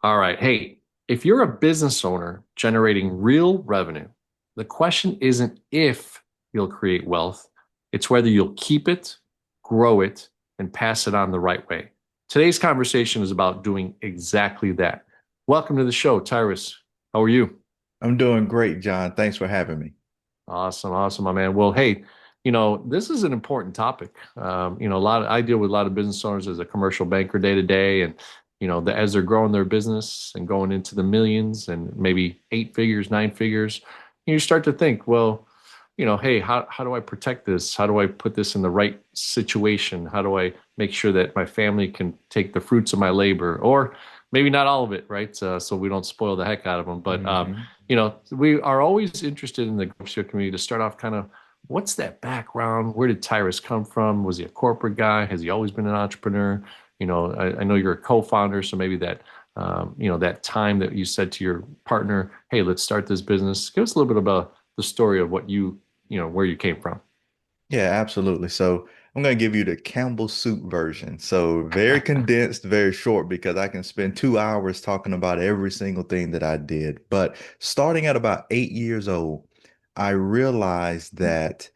All right. Hey, if you're a business owner generating real revenue, the question isn't if you'll create wealth, it's whether you'll keep it, grow it, and pass it on the right way. Today's conversation is about doing exactly that. Welcome to the show, Tyrus. How are you? I'm doing great, John. Thanks for having me. Awesome, awesome, my man. Well, hey, this is an important topic. I deal with a lot of business owners as a commercial banker day to day, and as they're growing their business and going into the millions and maybe eight figures, nine figures, you start to think, well, hey, how do I protect this? How do I put this in the right situation? How do I make sure that my family can take the fruits of my labor, or maybe not all of it, right? So we don't spoil the heck out of them, but Hmm. we are always interested in the Gulf community to start off kind of what's that background? Where did Tyrus come from? Was he a corporate guy? Has he always been an entrepreneur? I know you're a co-founder, so maybe that time that you said to your partner, "Hey, let's start this business." Give us a little bit about the story of where you came from. Yeah, absolutely. So I'm going to give you the Campbell soup version. So very condensed, very short, because I can spend 2 hours talking about every single thing that I did. But starting at about 8 years old, I realized that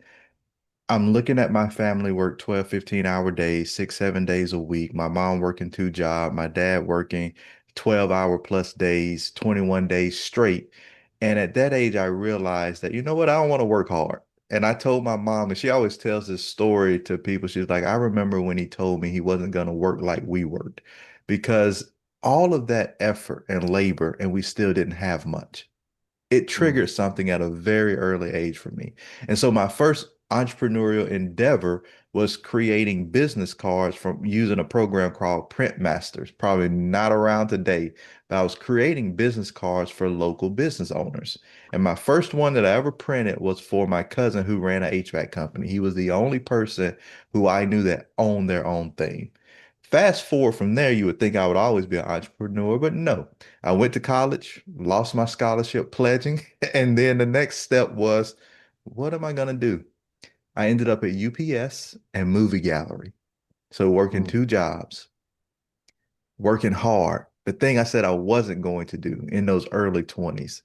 I'm looking at my family work 12, 15-hour days, 6, 7 days a week. My mom working two jobs, my dad working 12-hour plus days, 21 days straight. And at that age, I realized that, you know what, I don't want to work hard. And I told my mom, and she always tells this story to people. She's like, I remember when he told me he wasn't going to work like we worked because all of that effort and labor, and we still didn't have much. It Mm, triggered something at a very early age for me. And so my first entrepreneurial endeavor was creating business cards from using a program called Print Masters, probably not around today, but I was creating business cards for local business owners. And my first one that I ever printed was for my cousin who ran an HVAC company. He was the only person who I knew that owned their own thing. Fast forward from there, you would think I would always be an entrepreneur, but no. I went to college, lost my scholarship pledging, and then the next step was, what am I going to do? I ended up at UPS and movie gallery. So working mm, two jobs, working hard, the thing I said I wasn't going to do in those early 20s.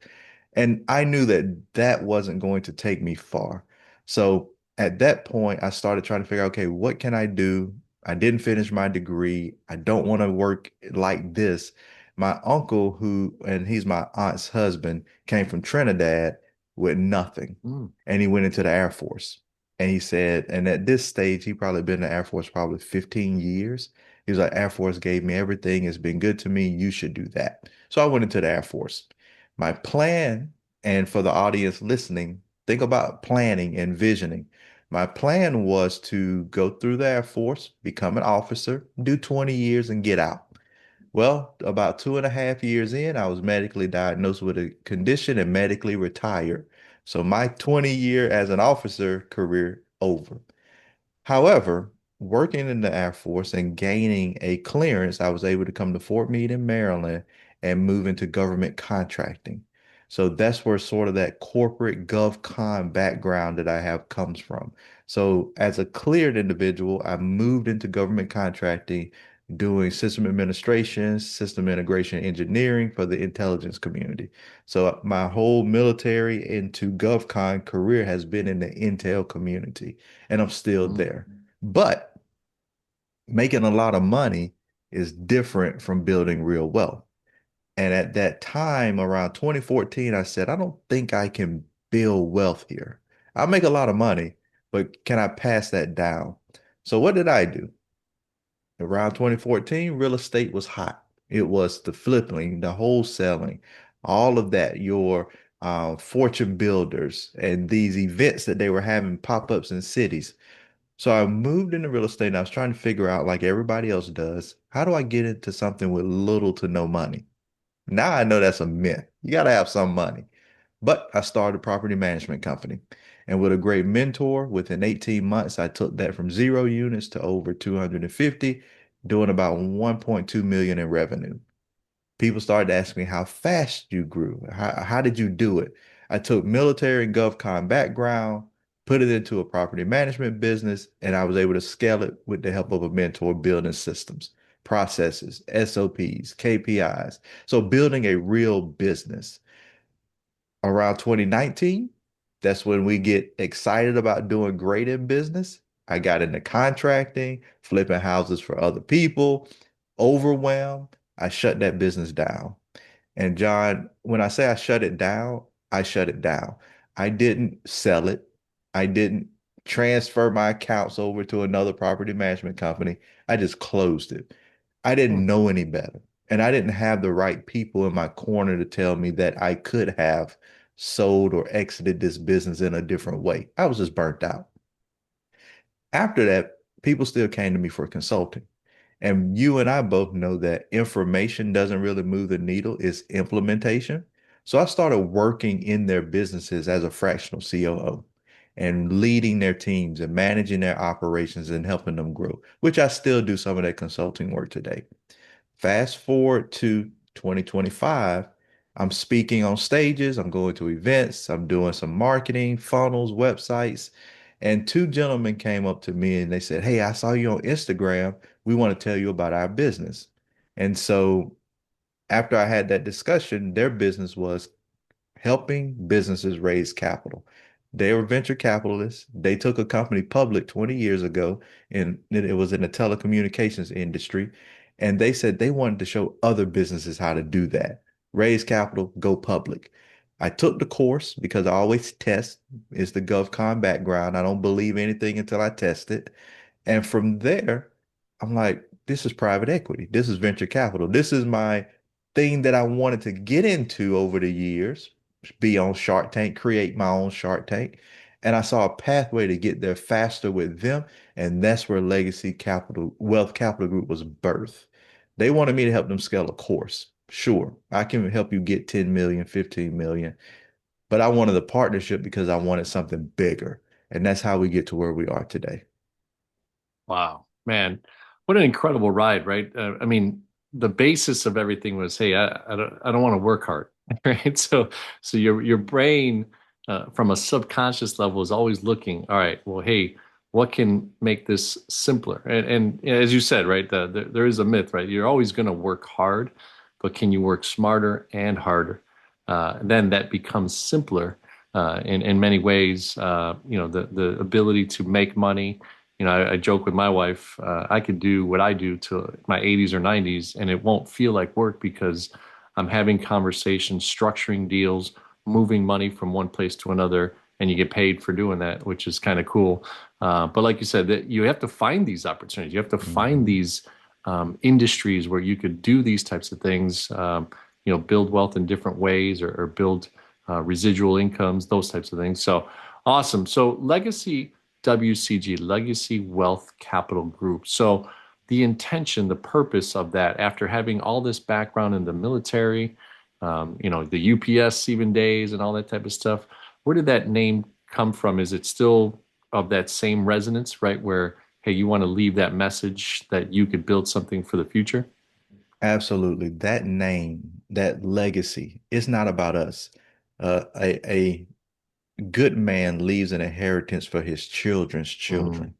And I knew that that wasn't going to take me far. So at that point, I started trying to figure out, okay, what can I do? I didn't finish my degree. I don't want to work like this. My uncle, and he's my aunt's husband, came from Trinidad with nothing. mm, And he went into the Air Force. And he said, and at this stage, he probably been in the Air Force probably 15 years. He was like, Air Force gave me everything. It's been good to me. You should do that. So I went into the Air Force. My plan, and for the audience listening, think about planning and visioning. My plan was to go through the Air Force, become an officer, do 20 years, and get out. Well, about 2.5 years in, I was medically diagnosed with a condition and medically retired. So my 20 year as an officer career over. However, working in the Air Force and gaining a clearance, I was able to come to Fort Meade in Maryland and move into government contracting. So that's where sort of that corporate GovCon background that I have comes from. So as a cleared individual, I moved into government contracting, doing system administration, system integration engineering for the intelligence community. So my whole military into GovCon career has been in the intel community and I'm still mm. there. But making a lot of money is different from building real wealth. And at that time, around 2014, I said, I don't think I can build wealth here. I make a lot of money, but can I pass that down? So what did I do? Around 2014, real estate was hot. It was the flipping, the wholesaling, all of that, your fortune builders and these events that they were having pop-ups in cities. So I moved into real estate and I was trying to figure out, like everybody else does, how do I get into something with little to no money? Now I know that's a myth. You got to have some money. But I started a property management company. And with a great mentor, within 18 months, I took that from 0 units to over 250, doing about 1.2 million in revenue. People started asking me how fast you grew. How did you do it? I took military and GovCon background, put it into a property management business, and I was able to scale it with the help of a mentor building systems. processes, SOPs, KPIs. So building a real business. Around 2019, that's when we get excited about doing great in business. I got into contracting, flipping houses for other people, overwhelmed. I shut that business down. And John, when I say I shut it down, I shut it down. I didn't sell it. I didn't transfer my accounts over to another property management company. I just closed it. I didn't Hmm. know any better. And I didn't have the right people in my corner to tell me that I could have sold or exited this business in a different way. I was just burnt out. After that, people still came to me for consulting. And you and I both know that information doesn't really move the needle, it's implementation. So I started working in their businesses as a fractional COO and leading their teams and managing their operations and helping them grow, which I still do some of that consulting work today. Fast forward to 2025, I'm speaking on stages, I'm going to events, I'm doing some marketing, funnels, websites. And two gentlemen came up to me and they said, "Hey, I saw you on Instagram. We want to tell you about our business." And so after I had that discussion, their business was helping businesses raise capital. They were venture capitalists. They took a company public 20 years ago, and it was in the telecommunications industry. And they said they wanted to show other businesses how to do that. Raise capital, go public. I took the course because I always test. It's the GovCon background. I don't believe anything until I test it. And from there, I'm like, this is private equity. This is venture capital. This is my thing that I wanted to get into over the years, be on Shark Tank, create my own Shark Tank. And I saw a pathway to get there faster with them. And that's where Legacy Capital, Wealth Capital Group was birthed. They wanted me to help them scale a course. Sure, I can help you get 10 million, 15 million, but I wanted a partnership because I wanted something bigger. And that's how we get to where we are today. Wow, man, what an incredible ride, right? I mean, the basis of everything was, hey, I don't want to work hard, right? So your brain, from a subconscious level, is always looking, all right, well, hey, what can make this simpler? And as you said, right, there is a myth, right? You're always going to work hard, but can you work smarter and harder? Then that becomes simpler in many ways. The ability to make money. I joke with my wife, I could do what I do to my 80s or 90s, and it won't feel like work because I'm having conversations, structuring deals, moving money from one place to another, and you get paid for doing that, which is kind of cool. But like you said, that you have to find these opportunities. You have to find Mhm. these industries where you could do these types of things. Build wealth in different ways, or build residual incomes, those types of things. So awesome. So legacy WCG, Legacy Wealth Capital Group. So the intention, the purpose of that, after having all this background in the military, the UPS even days and all that type of stuff, where did that name come from? Is it still of that same resonance, right? Where, hey, you want to leave that message that you could build something for the future? Absolutely. That name, that legacy, it's not about us. A good man leaves an inheritance for his children's Mm, children.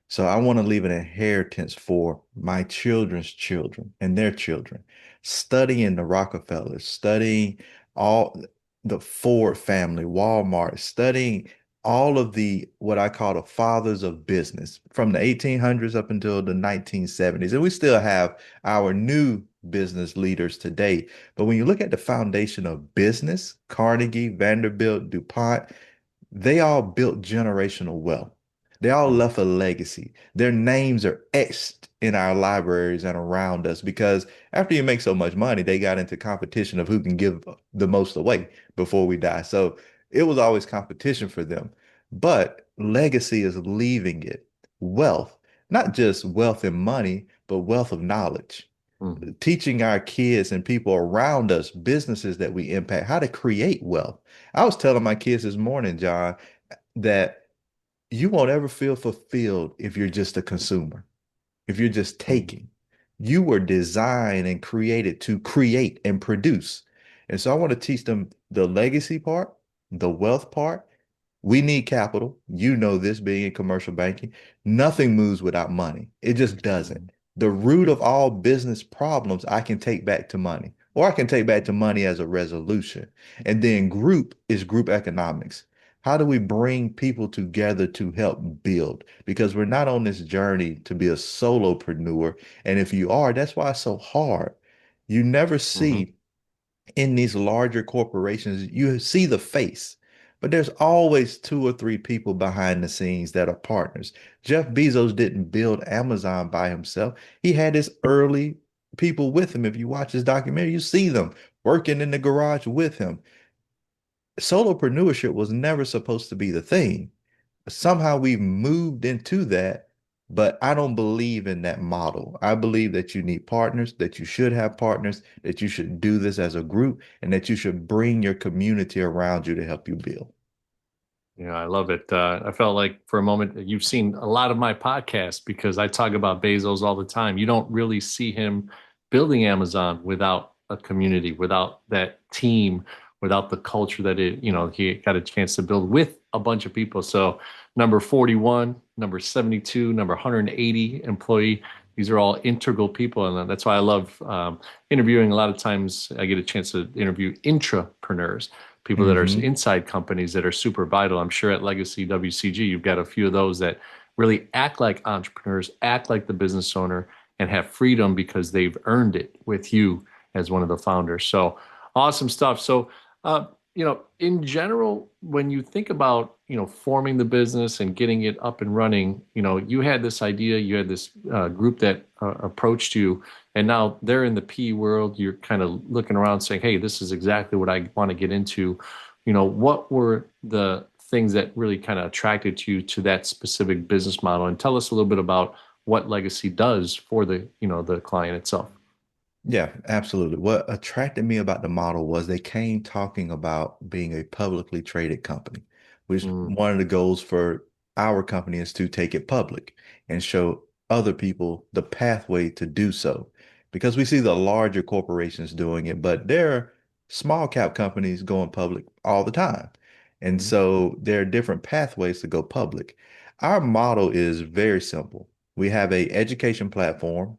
So I want to leave an inheritance for my children's children and their children. Studying the Rockefellers, studying all the Ford family, Walmart, studying all of the what I call the fathers of business from the 1800s up until the 1970s. And we still have our new business leaders today. But when you look at the foundation of business, Carnegie, Vanderbilt, DuPont, they all built generational wealth. They all mm, left a legacy. Their names are etched in our libraries and around us because after you make so much money, they got into competition of who can give the most away before we die. So it was always competition for them. But legacy is leaving it. Wealth, not just wealth in money, but wealth of knowledge. mm, Teaching our kids and people around us, businesses that we impact, how to create wealth. I was telling my kids this morning, John, that you won't ever feel fulfilled if you're just a consumer, if you're just mm, taking. You were designed and created to create and produce. And so I want to teach them the legacy part, the wealth part. We need capital. You know this being in commercial banking. Nothing moves without money. It just mm. doesn't. The root of all business problems I can take back to money, or I can take back to money as a resolution. And then group is group economics. How do we bring people together to help build? Because we're not on this journey to be a solopreneur. And if you are, that's why it's so hard. You never Hmm. see in these larger corporations, you see the face, but there's always two or three people behind the scenes that are partners. Jeff Bezos didn't build Amazon by himself. He had his early people with him. If you watch his documentary, you see them working in the garage with him. Solopreneurship was never supposed to be the thing. Somehow we've moved into that, but I don't believe in that model. I believe that you need partners, that you should have partners, that you should do this as a group, and that you should bring your community around you to help you build. Yeah, I love it. I felt like for a moment that you've seen a lot of my podcasts because I talk about Bezos all the time. You don't really see him building Amazon without a community, without that team, without the culture that he got a chance to build with a bunch of people. So number 41, number 72, number 180 employee, these are all integral people. And that's why I love interviewing. A lot of times I get a chance to interview intrapreneurs, people that are Hmm. inside companies that are super vital. I'm sure at Legacy WCG, you've got a few of those that really act like entrepreneurs, act like the business owner, and have freedom because they've earned it with you as one of the founders. So awesome stuff. So, in general, when you think about, forming the business and getting it up and running, you had this idea, you had this group that approached you, and now they're in the PE world. You're kind of looking around saying, hey, this is exactly what I want to get into. What were the things that really kind of attracted you to that specific business model? And tell us a little bit about what Legacy does for the client itself. Yeah, absolutely. What attracted me about the model was they came talking about being a publicly traded company, which Mm, one of the goals for our company is to take it public and show other people the pathway to do so. Because we see the larger corporations doing it, but there are small cap companies going public all the time. And mm, so there are different pathways to go public. Our model is very simple. We have a education platform,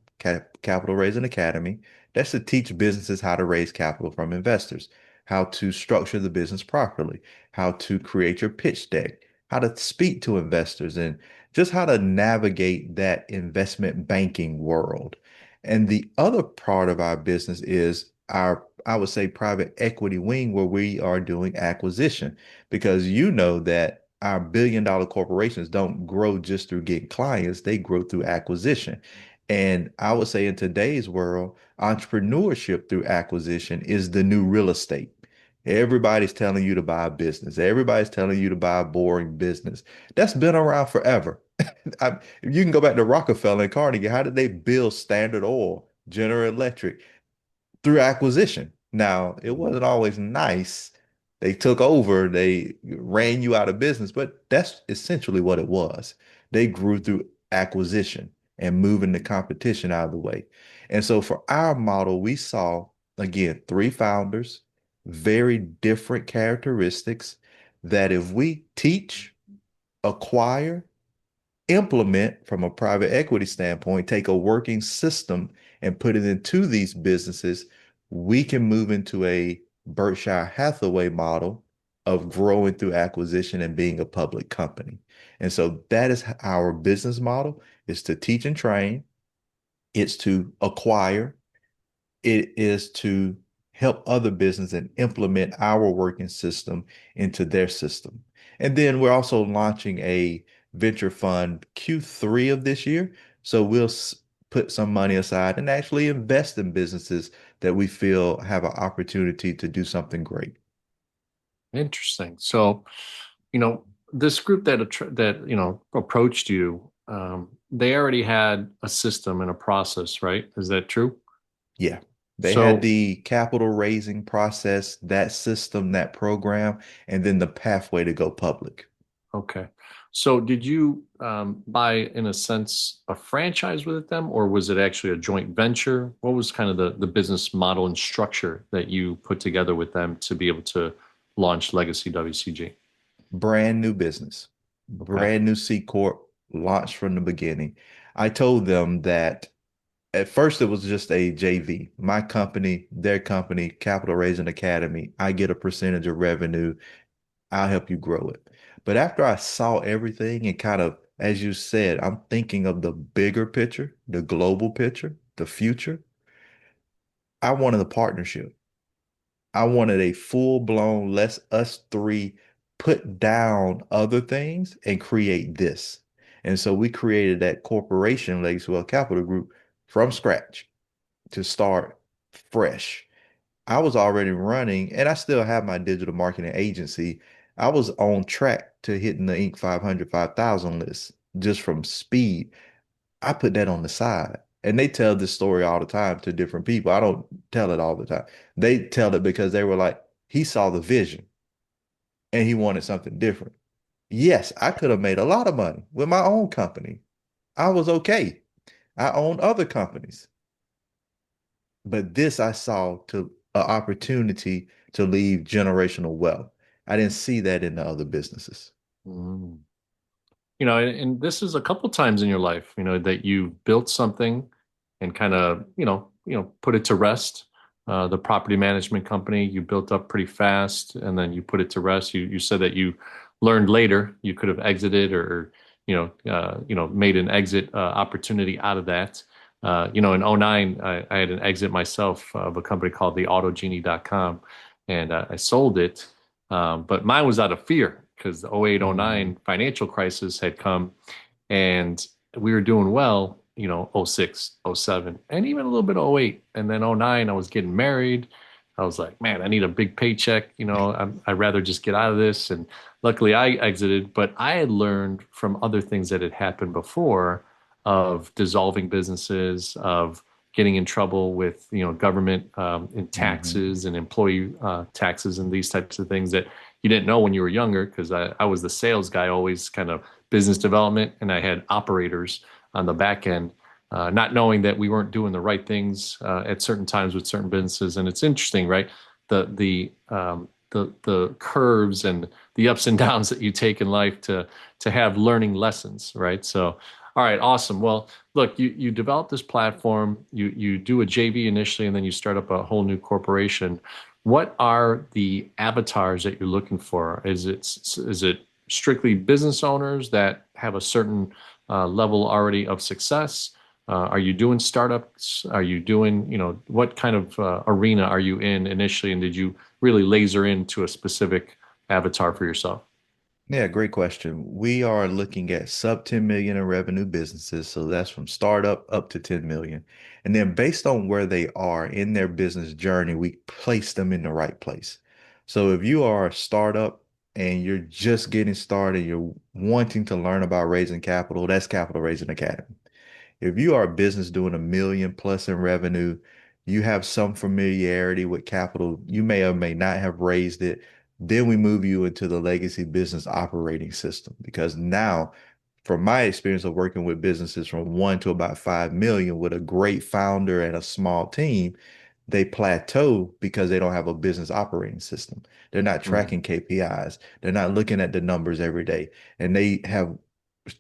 Capital Raising Academy. That's to teach businesses how to raise capital from investors, how to structure the business properly, how to create your pitch deck, how to speak to investors, and just how to navigate that investment banking world. And the other part of our business is our, I would say, private equity wing, where we are doing acquisition, because you know that our billion-dollar corporations don't grow just through getting clients, they grow through acquisition. And I would say in today's world, entrepreneurship through acquisition is the new real estate. Everybody's telling you to buy a business. Everybody's telling you to buy a boring business. That's been around forever. You can go back to Rockefeller and Carnegie. How did they build Standard Oil, General Electric? Through acquisition. Now, it mm. wasn't always nice. They took over, they ran you out of business, but that's essentially what it was. They grew through acquisition and moving the competition out of the way. And so for our model, we saw, again, three founders, very different characteristics that if we teach, acquire, implement from a private equity standpoint, take a working system and put it into these businesses, we can move into a Berkshire Hathaway model of growing through acquisition and being a public company. And so that is our business model, is to teach and train, it's to acquire, it is to help other business and implement our working system into their system. And then we're also launching a venture fund Q3 of this year. So we'll put some money aside and actually invest in businesses that we feel have an opportunity to do something great. Interesting. So, this group that approached you, they already had a system and a process, right? Is that true? Yeah. They had So, the capital raising process, that system, that program, and then the pathway to go public. okay. So, did you buy, in a sense, a franchise with them, or was it actually a joint venture? What was kind of the business model and structure that you put together with them to be able to launch Legacy WCG? Brand new business, Okay. brand new C Corp, launched from the beginning. I told them that At first, it was just a JV. My company, their company, Capital Raising Academy. I get a percentage of revenue. I'll help you grow it. But after I saw everything and kind of, as you said, I'm thinking of the bigger picture, the global picture, the future. I wanted a partnership. I wanted a full-blown, let's us three put down other things and create this. And so we created that corporation, Legacy Wealth Capital Group, from scratch to start fresh. I was already running, and I still have my digital marketing agency. I was on track to hitting the Inc. 500, 5,000 list just from speed. I put that on the side. And they tell this story all the time to different people. I don't tell it all the time. They tell it because they were like, he saw the vision and he wanted something different. Yes, I could have made a lot of money with my own company. I was okay. I owned other companies. But this I saw to an opportunity to leave generational wealth. I didn't see that in the other businesses. Mm. And this is a couple times in your life, that you built something and kind of, put it to rest. The property management company you built up pretty fast, and then you put it to rest. You said that you learned later you could have exited or, made an exit opportunity out of that. In '09, I had an exit myself of a company called the AutoGenie.com, and I sold it. But mine was out of fear because the '08, Mm, '09 financial crisis had come and we were doing well, '06, '07, and even a little bit of '08. And then '09, I was getting married. I was like, man, I need a big paycheck. I'd rather just get out of this. And luckily I exited, but I had learned from other things that had happened before of dissolving businesses, of getting in trouble with, government in mhm. taxes and employee taxes and these types of things that you didn't know when you were younger because I was the sales guy, always kind of business development, and I had operators on the back end, not knowing that we weren't doing the right things at certain times with certain businesses. And it's interesting, right? The curves and the ups and downs that you take in life to have learning lessons, right? So, all right, awesome. Well, look, you develop this platform, you do a JV initially, and then you start up a whole new corporation. What are the avatars that you're looking for? Is it strictly business owners that have a certain level already of success? Are you doing startups? Are you doing, what kind of arena are you in initially? And did you really laser into a specific avatar for yourself? Yeah, great question. We are looking at sub 10 million in revenue businesses. So that's from startup up to 10 million. And then based on where they are in their business journey, we place them in the right place. So if you are a startup and you're just getting started, you're wanting to learn about raising capital, that's Capital Raising Academy. If you are a business doing 1 million plus in revenue, you have some familiarity with capital, you may or may not have raised it. Then we move you into the legacy business operating system because now, from my experience of working with businesses from 1 to about 5 million with a great founder and a small team, they plateau because they don't have a business operating system. They're not Mhm. tracking KPIs. They're not looking at the numbers every day. And they have,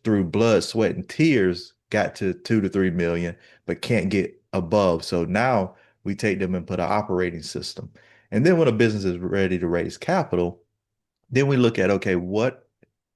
through blood, sweat, and tears, got to 2 to 3 million, but can't get above. So now we take them and put an operating system. And then when a business is ready to raise capital, then we look at, okay, what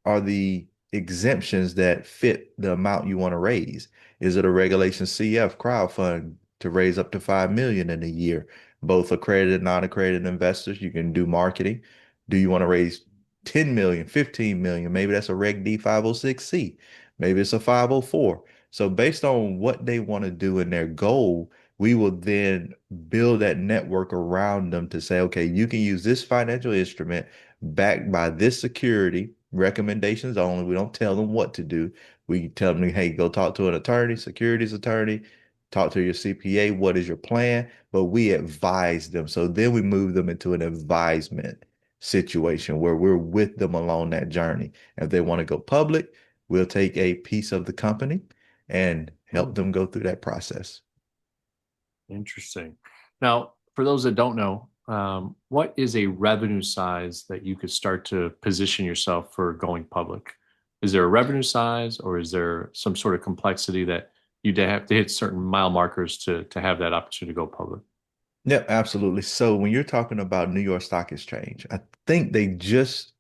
are the exemptions that fit the amount you want to raise? Is it a Regulation CF crowdfund to raise up to 5 million in a year? Both accredited and non-accredited investors, you can do marketing. Do you want to raise 10 million, 15 million? Maybe that's a Reg D 506C. Maybe it's a 504. So based on what they want to do in their goal, we will then build that network around them to say, okay, you can use this financial instrument backed by this security, recommendations only. We don't tell them what to do. We tell them, hey, go talk to an attorney, securities attorney, talk to your CPA. What is your plan? But we advise them. So then we move them into an advisement situation where we're with them along that journey. If they want to go public, we'll take a piece of the company and help Hmm. them go through that process. Interesting. Now, for those that don't know, what is a revenue size that you could start to position yourself for going public? Is there a revenue size or is there some sort of complexity that you'd have to hit certain mile markers to have that opportunity to go public. Yeah, absolutely. So when you're talking about New York Stock Exchange, I think they just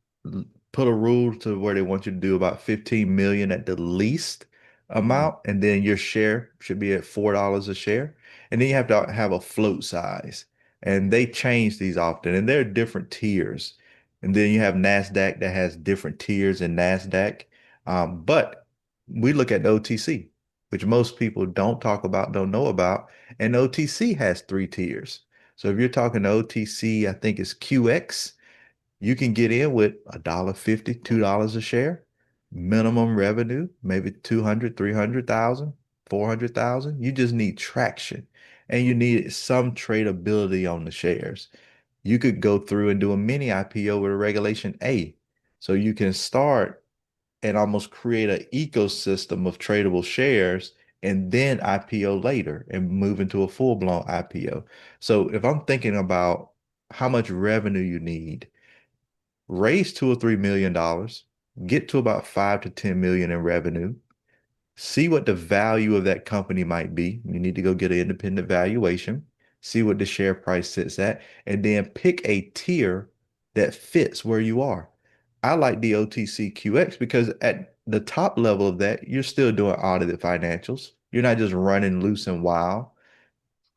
put a rule to where they want you to do about 15 million at the least Mm. amount, and then your share should be at $4 a share. And then you have to have a float size. And they change these often, and there are different tiers. And then you have NASDAQ that has different tiers in NASDAQ. But we look at the OTC, which most people don't talk about, don't know about. And OTC has three tiers. So if you're talking OTC, I think it's QX, you can get in with $1.50, $2 a share, minimum revenue, maybe 200, 300,000, 400,000. You just need traction and you need some tradability on the shares. You could go through and do a mini IPO with a regulation A. So you can start and almost create an ecosystem of tradable shares and then IPO later and move into a full-blown IPO. So if I'm thinking about how much revenue you need, raise $2 or $3 million, get to about 5 to 10 million in revenue, see what the value of that company might be. You need to go get an independent valuation, see what the share price sits at, and then pick a tier that fits where you are. I like the OTCQX because at the top level of that, you're still doing audited financials. You're not just running loose and wild.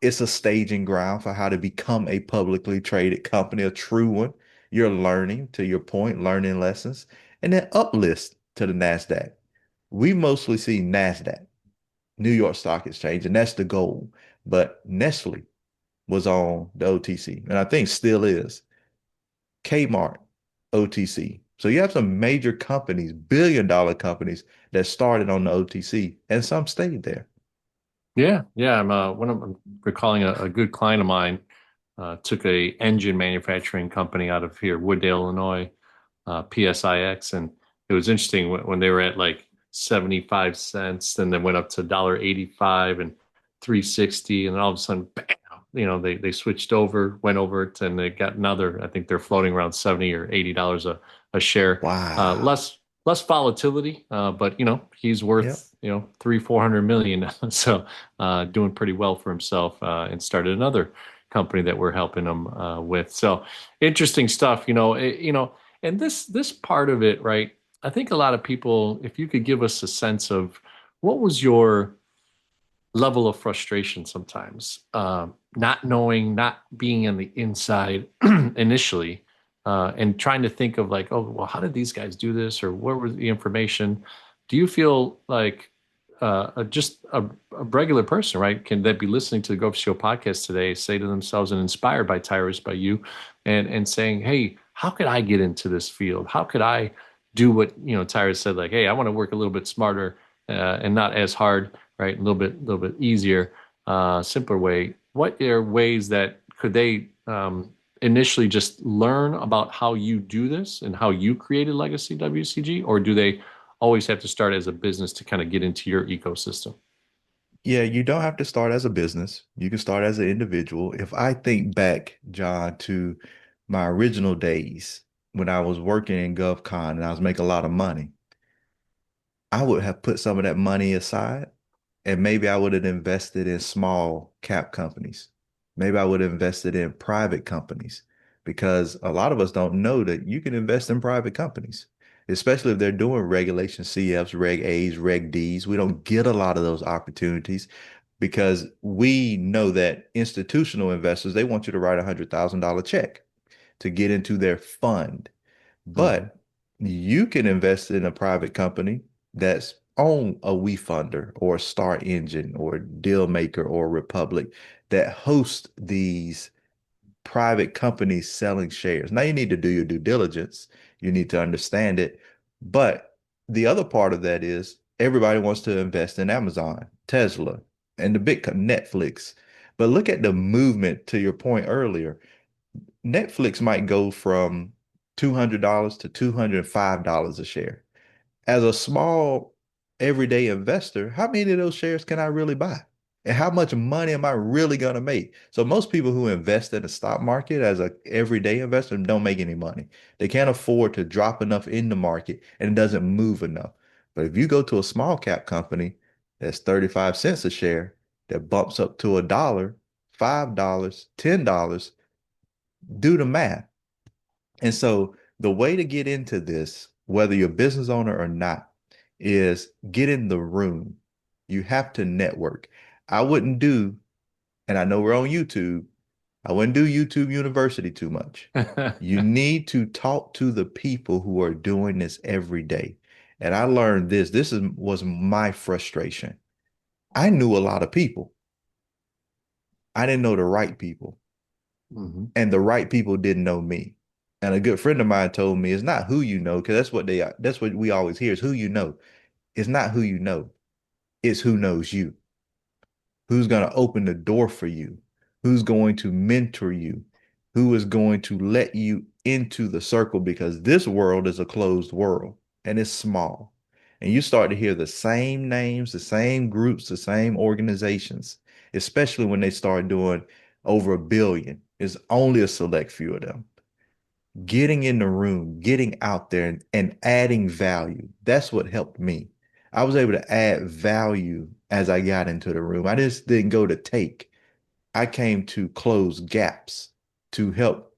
It's a staging ground for how to become a publicly traded company, a true one. You're learning, to your point, learning lessons, and then uplist to the NASDAQ. We mostly see NASDAQ, New York Stock Exchange, and that's the goal. But Nestle was on the OTC, and I think still is. Kmart, OTC. So you have some major companies, billion-dollar companies that started on the OTC, and some stayed there. Yeah, yeah. I'm recalling a good client of mine took a engine manufacturing company out of here, Wooddale, Illinois, PSIX, and it was interesting when they were at like 75 cents, then they went up to $1.85 and 360, and all of a sudden, bam, they switched over, went over it, and they got another. I think they're floating around $70 or $80 a share. Wow. Less volatility, but he's Yep. worth 300-400 million, so doing pretty well for himself, and started another company that we're helping him with. So interesting stuff, and this part of it, right? I think a lot of people, if you could give us a sense of what was your level of frustration sometimes, not knowing, not being on the inside initially, and trying to think of like, oh, well, how did these guys do this, or where was the information? Do you feel like just a regular person, right? Can that be listening to the Go Show podcast today, say to themselves and inspired by Tyrus, by you, and saying, hey, how could I get into this field? How could I do what Tyrus said, like, hey, I want to work a little bit smarter and not as hard, right? A little bit easier, simpler way. What are ways that could they initially just learn about how you do this and how you created Legacy WCG, or do they always have to start as a business to kind of get into your ecosystem? Yeah, you don't have to start as a business. You can start as an individual. If I think back, John, to my original days when I was working in GovCon and I was making a lot of money, I would have put some of that money aside and maybe I would have invested in small cap companies. Maybe I would have invested in private companies because a lot of us don't know that you can invest in private companies, especially if they're doing regulation CFs, Reg A's, Reg D's. We don't get a lot of those opportunities because we know that institutional investors, they want you to write $100,000 check to get into their fund. Mhm. But you can invest in a private company that's on a WeFunder or Star Engine or Dealmaker or Republic that host these private companies selling shares. Now you need to do your due diligence. You need to understand it. But the other part of that is everybody wants to invest in Amazon, Tesla, and the big Netflix. But look at the movement to your point earlier. Netflix might go from $200 to $205 a share. As a small everyday investor, how many of those shares can I really buy? And how much money am I really going to make? So most people who invest in the stock market as a everyday investor don't make any money. They can't afford to drop enough in the market and it doesn't move enough. But if you go to a small cap company, That's 35 cents a share that bumps up to a dollar, $5, $10. Do the math. And so the way to get into this, whether you're a business owner or not, is get in the room. You have to network. I wouldn't do, and I know we're on YouTube, I wouldn't do YouTube University too much. You need to talk to the people who are doing this every day. And I learned this. Was my frustration. I knew a lot of people. I didn't know the right people, Mhm. and the right people didn't know me. And a good friend of mine told me it's not who you know, because that's what we always hear is who you know. It's not who you know, it's who knows you. Who's going to open the door for you, who's going to mentor you, who is going to let you into the circle, because this world is a closed world and it's small. And you start to hear the same names, the same groups, the same organizations, especially when they start doing over a billion. It's only a select few of them. Getting in the room, getting out there and adding value. That's what helped me. I was able to add value as I got into the room. I just didn't go to take. I came to close gaps, to help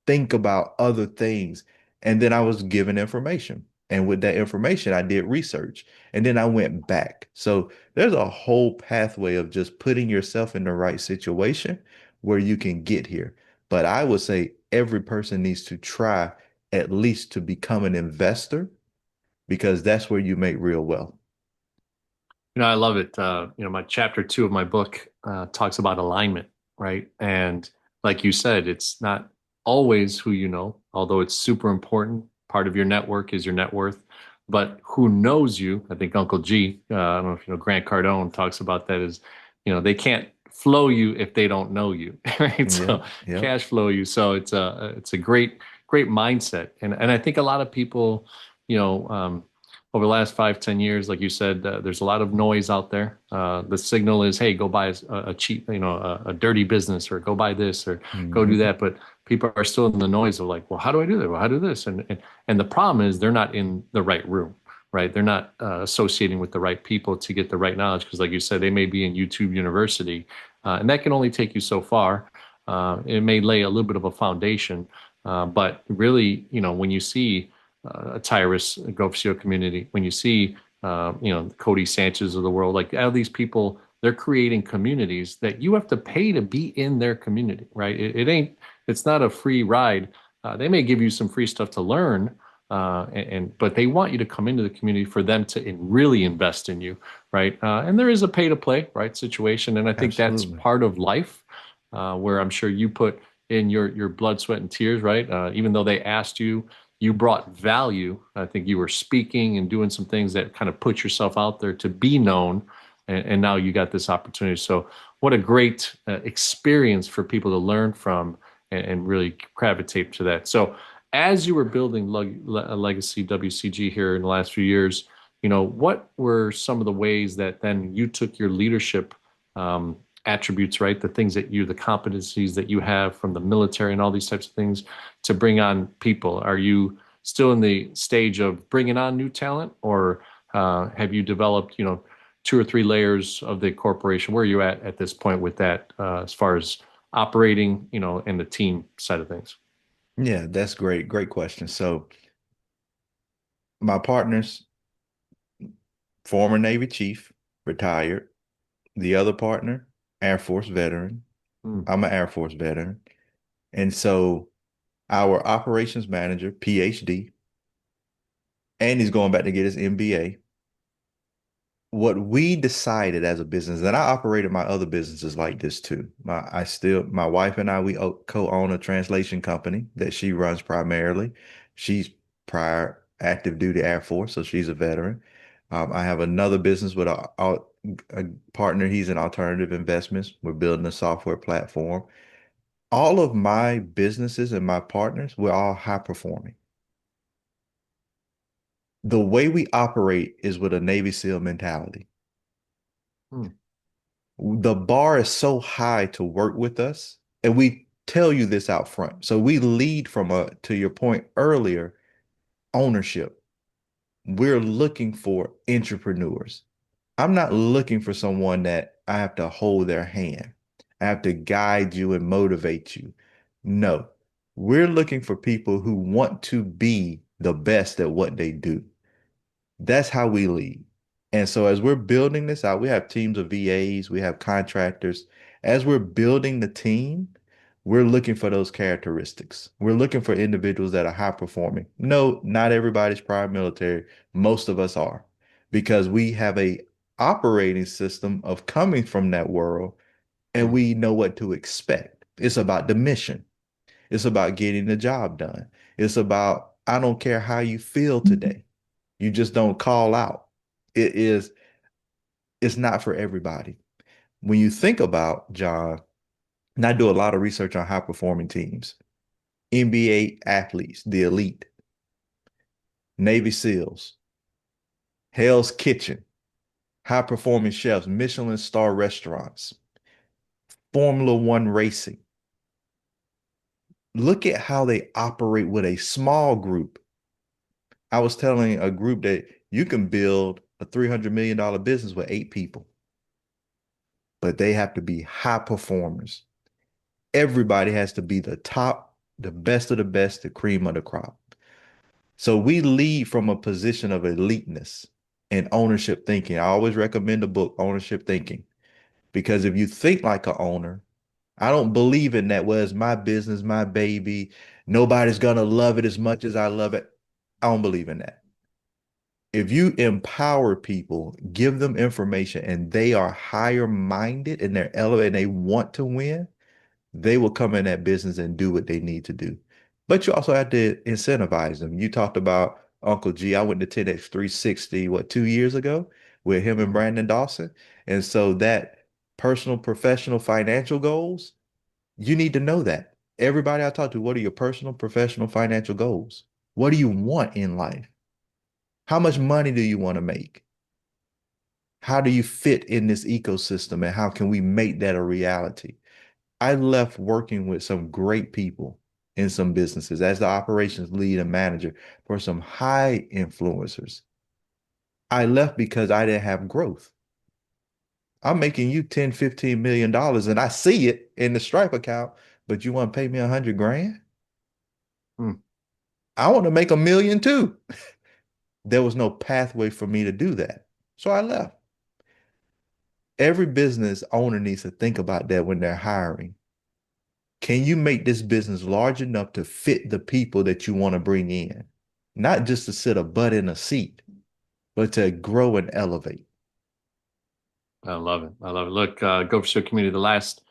think about other things. And then I was given information. And with that information, I did research and then I went back. So there's a whole pathway of just putting yourself in the right situation where you can get here. But I would say every person needs to try at least to become an investor, because that's where you make real wealth. I love it. My chapter 2 of my book talks about alignment, right? And like you said, it's not always who you know, although it's super important. Part of your network is your net worth, but who knows you? I think Uncle G, I don't know if you know, Grant Cardone talks about that as, they can't flow you if they don't know you, right? So Yep, yep. cash flow you. So it's a great mindset, and I think a lot of people, you know. Over the last 5, 10 years, like you said, there's a lot of noise out there. The signal is, hey, go buy a cheap, a dirty business, or go buy this, or go do Hmm. that. But people are still in the noise of like, well, how do I do that? Well, how do this? And the problem is they're not in the right room, right? They're not associating with the right people to get the right knowledge. Because like you said, they may be in YouTube University, and that can only take you so far. It may lay a little bit of a foundation, but really, when you see a Tyrus, a GoFCO community, when you see, Cody Sanchez of the world, like all these people, they're creating communities that you have to pay to be in their community, right? It's not a free ride. They may give you some free stuff to learn, but they want you to come into the community for them to really invest in you, right? And there is a pay to play, right, situation, and I think that's Absolutely. part of life, where I'm sure you put in your blood, sweat, and tears, right? Even though they asked you, you brought value. I think you were speaking and doing some things that kind of put yourself out there to be known. And now you got this opportunity. So, what a great experience for people to learn from and really gravitate to that. So, as you were building Legacy WCG here in the last few years, what were some of the ways that then you took your leadership um, attributes, right? The competencies that you have from the military and all these types of things to bring on people? Are you still in the stage of bringing on new talent, or have you developed, 2 or 3 layers of the corporation? Where are you at this point with that, as far as operating, and the team side of things? Yeah, that's great. Great question. So my partners, former Navy chief, retired. The other partner, Air Force veteran. Hmm. I'm an Air Force veteran. And so our operations manager, PhD, and he's going back to get his MBA. What we decided as a business, and I operated my other businesses like this too. My wife and I, we co-own a translation company that she runs primarily. She's prior active duty Air Force, so she's a veteran. I have another business with a partner. He's in alternative investments. We're building a software platform. All of my businesses and my partners, we're all high performing. The way we operate is with a Navy SEAL mentality. Hmm. The bar is so high to work with us, and we tell you this out front. So we lead from to your point earlier, ownership. We're looking for entrepreneurs. I'm not looking for someone that I have to hold their hand. I have to guide you and motivate you. No, we're looking for people who want to be the best at what they do. That's how we lead. And so as we're building this out, we have teams of VAs, we have contractors. As we're building the team, we're looking for those characteristics. We're looking for individuals that are high performing. No, not everybody's prior military. Most of us are because we have a operating system of coming from that world and Mm. we know what to expect. It's about the mission. It's about getting the job done. It's about, I don't care how you feel today. You just don't call out. It is, it's not for everybody. When you think about John, and I do a lot of research on high performing teams, NBA athletes, the elite, Navy SEALs, Hell's Kitchen, high performing chefs, Michelin star restaurants, Formula One racing. Look at how they operate with a small group. I was telling a group that you can build a $300 million business with 8 people, but they have to be high performers. Everybody has to be the top, the best of the best, the cream of the crop. So we lead from a position of eliteness and ownership thinking. I always recommend the book, Ownership Thinking, because if you think like an owner, I don't believe in that. Well, it's my business, my baby. Nobody's going to love it as much as I love it. I don't believe in that. If you empower people, give them information, and they are higher minded and they're elevated and they want to win, they will come in that business and do what they need to do. But you also have to incentivize them. You talked about Uncle G. I went to 10X 360, what, 2 years ago with him and Mhm. Brandon Dawson. And so that personal, professional, financial goals, you need to know that. Everybody I talk to, what are your personal, professional, financial goals? What do you want in life? How much money do you want to make? How do you fit in this ecosystem and how can we make that a reality? I left working with some great people in some businesses as the operations lead and manager for some high influencers. I left because I didn't have growth. I'm making you 10, $15 million and I see it in the Stripe account, but you want to pay me 100 grand? Mm. I want to make a million too. There was no pathway for me to do that. So I left. Every business owner needs to think about that when they're hiring. Can you make this business large enough to fit the people that you want to bring in? Not just to sit a butt in a seat, but to grow and elevate. I love it. I love it. Look, Go for Show community, the last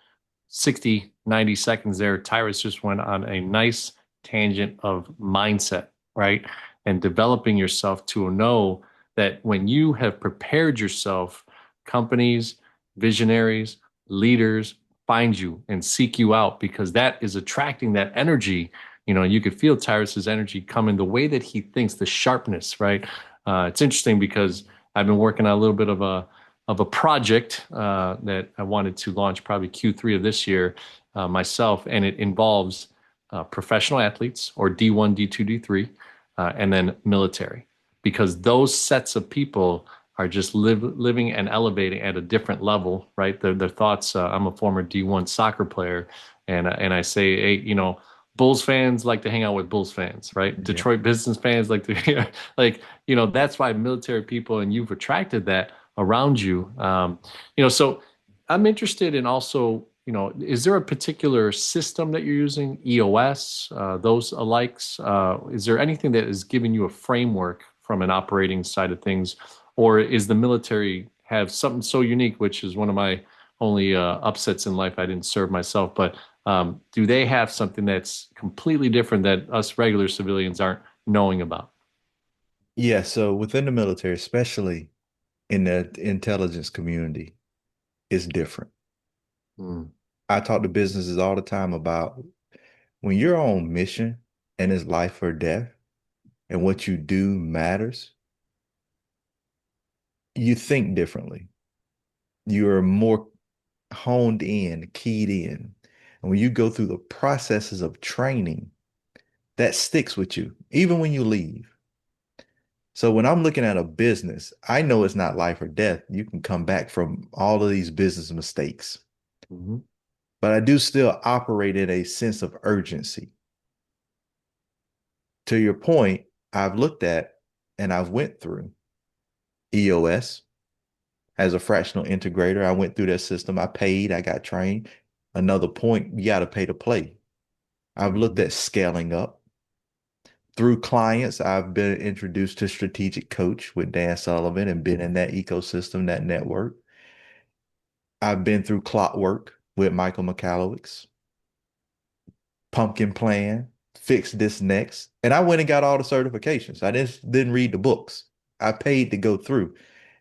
60, 90 seconds there, Tyrus just went on a nice tangent of mindset, right? And developing yourself to know that when you have prepared yourself, companies, visionaries, leaders find you and seek you out because that is attracting that energy. You know, you could feel Tyrus's energy coming, the way that he thinks, the sharpness, right? It's interesting because I've been working on a little bit of a project that I wanted to launch probably Q3 of this year myself, and it involves professional athletes or D1, D2, D3, and then military, because those sets of people are just living and elevating at a different level, right? Their thoughts. I'm a former D1 soccer player, and I say, hey, you know, Bulls fans like to hang out with Bulls fans, right? Yeah. Detroit business fans like to, like, you know, that's why military people, and you've attracted that around you. You know, so I'm interested in also, you know, is there a particular system that you're using, EOS, those alikes? Is there anything that is giving you a framework from an operating side of things, or is the military have something so unique, which is one of my only upsets in life? I didn't serve myself, but do they have something that's completely different that us regular civilians aren't knowing about? Yeah. So within the military, especially in the intelligence community, it's different. Mm. I talk to businesses all the time about when you're on mission and it's life or death and what you do matters, you think differently. You're more honed in, keyed in. And when you go through the processes of training, that sticks with you, even when you leave. So when I'm looking at a business, I know it's not life or death. You can come back from all of these business mistakes, Hmm. but I do still operate in a sense of urgency. To your point, I've looked at and I've went through EOS as a fractional integrator. I went through that system. I paid, I got trained. Another point, you got to pay to play. I've looked Hmm. at scaling up. Through clients, I've been introduced to Strategic Coach with Dan Sullivan and been in that ecosystem, that network. I've been through Clockwork with Michael McCallowicks, Pumpkin Plan, Fix This Next. And I went and got all the certifications. I just didn't read the books. I paid to go through.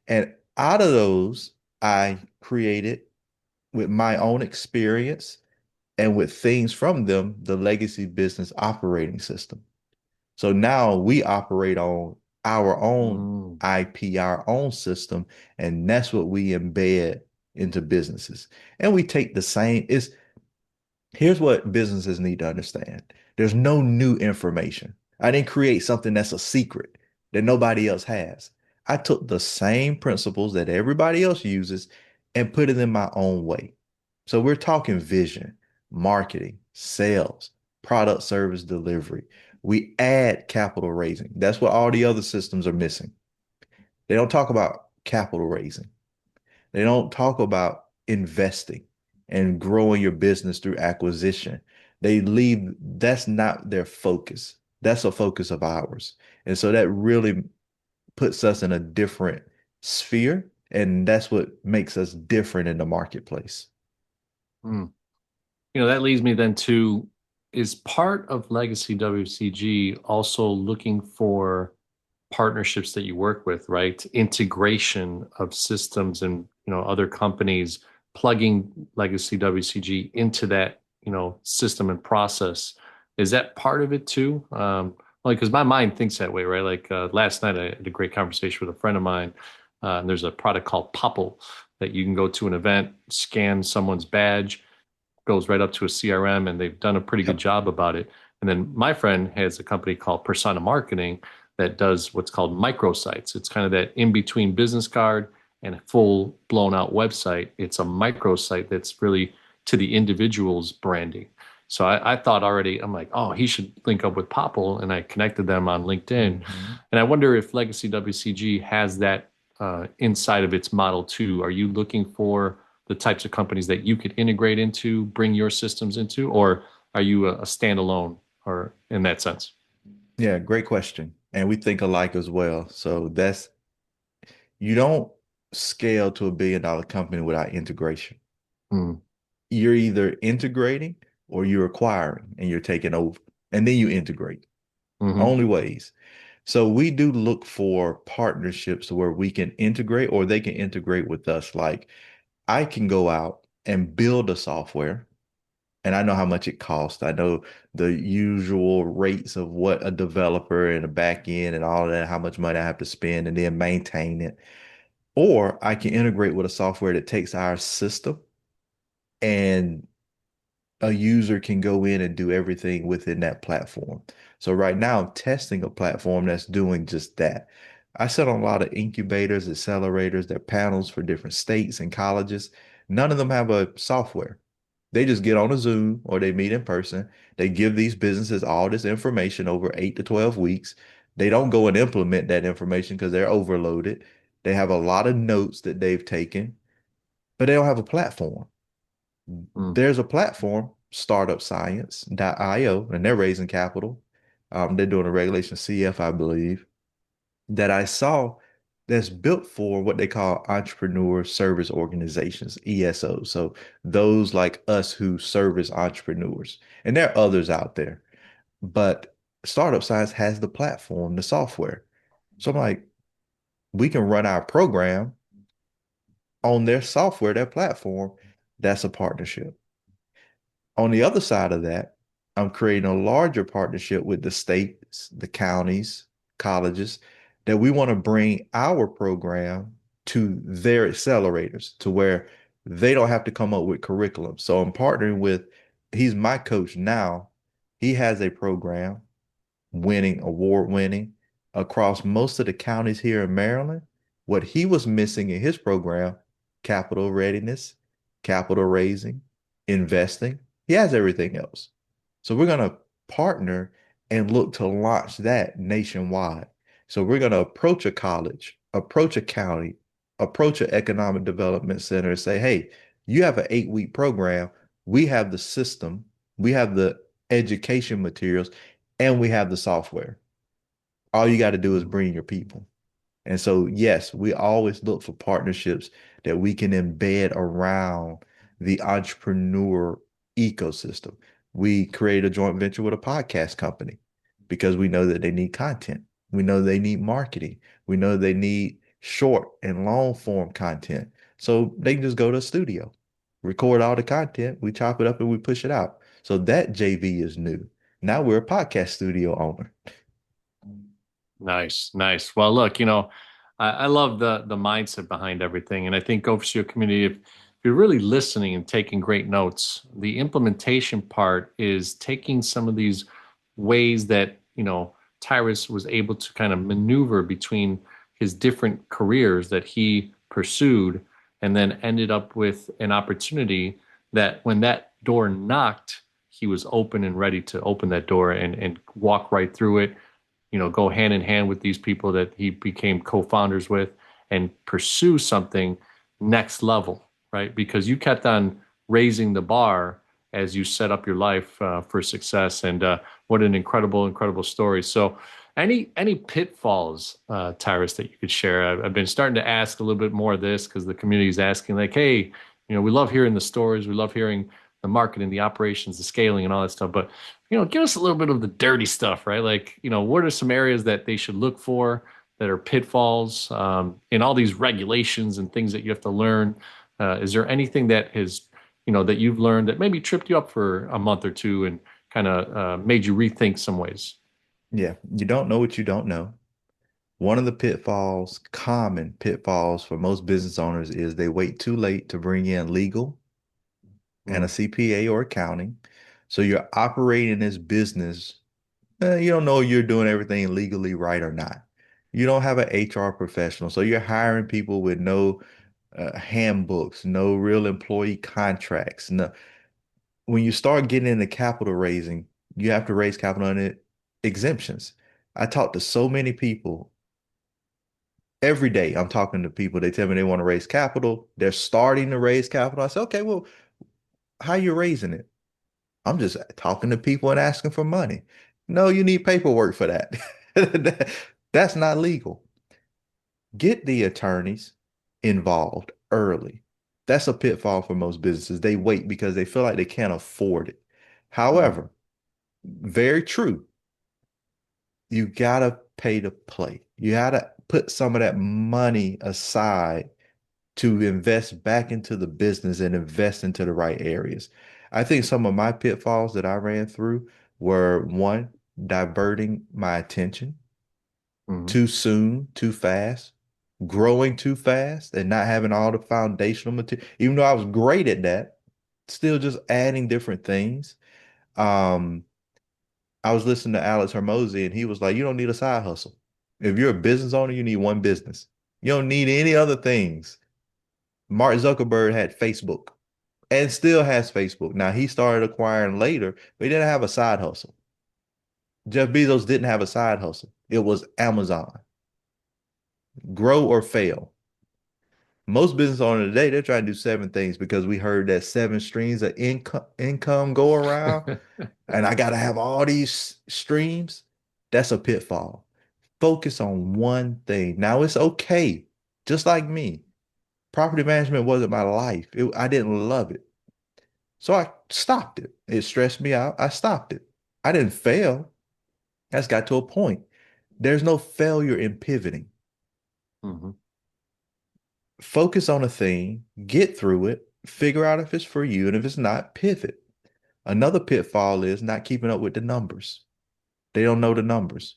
And out of those, I created with my own experience and with things from them, the legacy business operating system. So now we operate on our own Mm. IP, our own system, and that's what we embed into businesses. And we take the same, it's here's what businesses need to understand. There's no new information. I didn't create something that's a secret that nobody else has. I took the same principles that everybody else uses and put it in my own way. So we're talking vision, marketing, sales, product service delivery. We add capital raising. That's what all the other systems are missing. They don't talk about capital raising. They don't talk about investing and growing your business through acquisition. They leave, that's not their focus. That's a focus of ours. And so that really puts us in a different sphere. And that's what makes us different in the marketplace. Mm. That leads me then to, is part of Legacy WCG also looking for partnerships that you work with, right? Integration of systems and, other companies plugging Legacy WCG into that, system and process. Is that part of it too? Like, because my mind thinks that way, right? Like last night, I had a great conversation with a friend of mine. And there's a product called Popple that you can go to an event, scan someone's badge, goes right up to a CRM, and they've done a pretty good Yep. job about it. And then my friend has a company called Persona Marketing that does what's called microsites. It's kind of that in between business card and a full blown out website. It's a microsite that's really to the individual's branding. So I thought already, I'm like, oh, he should link up with Popple. And I connected them on LinkedIn. Mhm. And I wonder if Legacy WCG has that inside of its model too. Are you looking for the types of companies that you could integrate into, bring your systems into, or are you a standalone or in that sense? Yeah, great question. And we think alike as well. So that's, you don't scale to $1 billion company without integration. Mm. You're either integrating or you're acquiring and you're taking over, and then you integrate. Hmm. Only ways. So we do look for partnerships where we can integrate or they can integrate with us. Like I can go out and build a software and I know how much it costs. I know the usual rates of what a developer and a back end and all of that, how much money I have to spend and then maintain it. Or I can integrate with a software that takes our system and a user can go in and do everything within that platform. So right now I'm testing a platform that's doing just that. I sit on a lot of incubators, accelerators, they're panels for different states and colleges. None of them have a software. They just get on a Zoom or they meet in person. They give these businesses all this information over 8 to 12 weeks. They don't go and implement that information because they're overloaded. They have a lot of notes that they've taken, but they don't have a platform. Mm. There's a platform, startupscience.io, and they're raising capital. They're doing a regulation CF, I believe, that I saw that's built for what they call entrepreneur service organizations, ESOs. So those like us who service entrepreneurs. And there are others out there, but Startup Science has the platform, the software. So I'm like, we can run our program on their software, their platform. That's a partnership. On the other side of that, I'm creating a larger partnership with the states, the counties, colleges, that we want to bring our program to their accelerators to where they don't have to come up with curriculum. So I'm partnering with, he's my coach now. He has a program winning, award winning. across most of the counties here in Maryland. What he was missing in his program, capital readiness, capital raising, investing. He has everything else. So we're going to partner and look to launch that nationwide. So we're going to approach a college, approach a county, approach an economic development center and say, hey, you have an 8-week program. We have the system, we have the education materials, and we have the software. All you got to do is Mhm. bring your people. And so, yes, we always look for partnerships that we can embed around the entrepreneur ecosystem. We create a joint venture with a podcast company because we know that they need content. We know they need marketing. We know they need short and long form content. So they can just go to a studio, record all the content, we chop it up and we push it out. So that JV is new. Now we're a podcast studio owner. Nice, nice. Well, look, I love the mindset behind everything, and I think overseer community, if you're really listening and taking great notes, the implementation part is taking some of these ways that Tyrus was able to kind of maneuver between his different careers that he pursued, and then ended up with an opportunity that when that door knocked, he was open and ready to open that door and walk right through it, go hand in hand with these people that he became co-founders with and pursue something next level, right? Because you kept on raising the bar as you set up your life for success. And what an incredible, incredible story. So, any pitfalls, Tyrus, that you could share? I've been starting to ask a little bit more of this because the community is asking, like, hey, we love hearing the stories, we love hearing the marketing, the operations, the scaling, and all that stuff. But give us a little bit of the dirty stuff, right? Like, what are some areas that they should look for that are pitfalls in all these regulations and things that you have to learn? Is there anything that has, that you've learned that maybe tripped you up for a month or two and kind of made you rethink some ways? Yeah, you don't know what you don't know. One of the pitfalls, common pitfalls for most business owners is they wait too late to bring in legal and a Mm, CPA or accounting. So you're operating this business. You don't know if you're doing everything legally right or not. You don't have an HR professional. So you're hiring people with no handbooks, no real employee contracts. No, when you start getting into capital raising, you have to raise capital under exemptions. I talk to so many people every day. I'm talking to people. They tell me they want to raise capital. They're starting to raise capital. I say, okay, well, how you raising it? I'm just talking to people and asking for money. No, you need paperwork for that. That's not legal. Get the attorneys involved early. That's a pitfall for most businesses. They wait because they feel like they can't afford it. mm, However, very true. You gotta pay to play. You gotta put some of that money aside to invest back into the business and invest into the right areas. I think some of my pitfalls that I ran through were one, diverting my attention mm, too soon, too fast, growing too fast, and not having all the foundational material. Even though I was great at that, still just adding different things. Um, I was listening to Alex Hermosi, and he was like, "You don't need a side hustle. If you're a business owner, you need one business. You don't need any other things." Mark Zuckerberg had Facebook and still has Facebook. Now he started acquiring later, but he didn't have a side hustle. Jeff Bezos didn't have a side hustle. It was Amazon. Grow or fail. Most business owners today, they're trying to do 7 things because we heard that 7 streams of income go around, mm. and I got to have all these streams. That's a pitfall. Focus on one thing. Now it's okay. Just like me, property management wasn't my life. I didn't love it. So I stopped it. It stressed me out. I stopped it. I didn't fail. I just got to a point. There's no failure in pivoting. Mhm. Focus on a thing, get through it, figure out if it's for you, and if it's not, pivot. Another pitfall is not keeping up with the numbers. They don't know the numbers.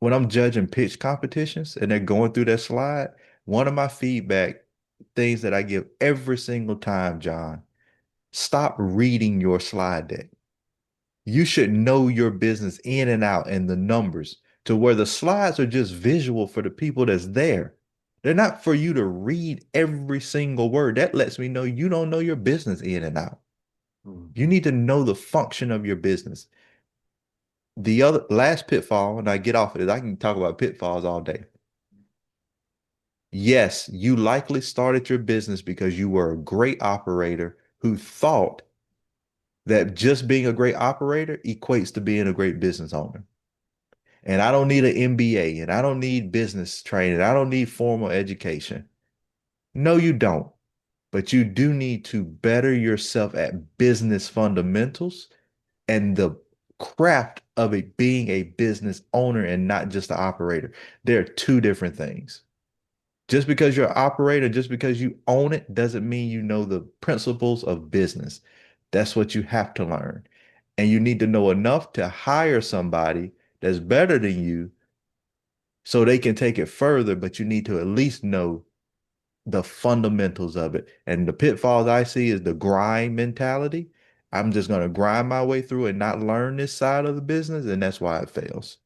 When I'm judging pitch competitions and they're going through that slide, one of my feedback things that I give every single time, John, stop reading your slide deck. You should know your business in and out and the numbers to where the slides are just visual for the people that's there. They're not for you to read every single word. That lets me know you don't know your business in and out. You Mhm. need to know the function of your business. The other last pitfall, and I get off of this, I can talk about pitfalls all day. Yes, you likely started your business because you were a great operator who thought that just being a great operator equates to being a great business owner. And I don't need an MBA and I don't need business training. I don't need formal education. No, you don't. But you do need to better yourself at business fundamentals and the craft of it being a business owner and not just an operator. They're two different things. Just because you're an operator, just because you own it, doesn't mean you know the principles of business. That's what you have to learn. And you need to know enough to hire somebody that's better than you so they can take it further, but you need to at least know the fundamentals of it. And the pitfalls I see is the grind mentality. I'm just going to grind my way through and not learn this side of the business. And that's why it fails.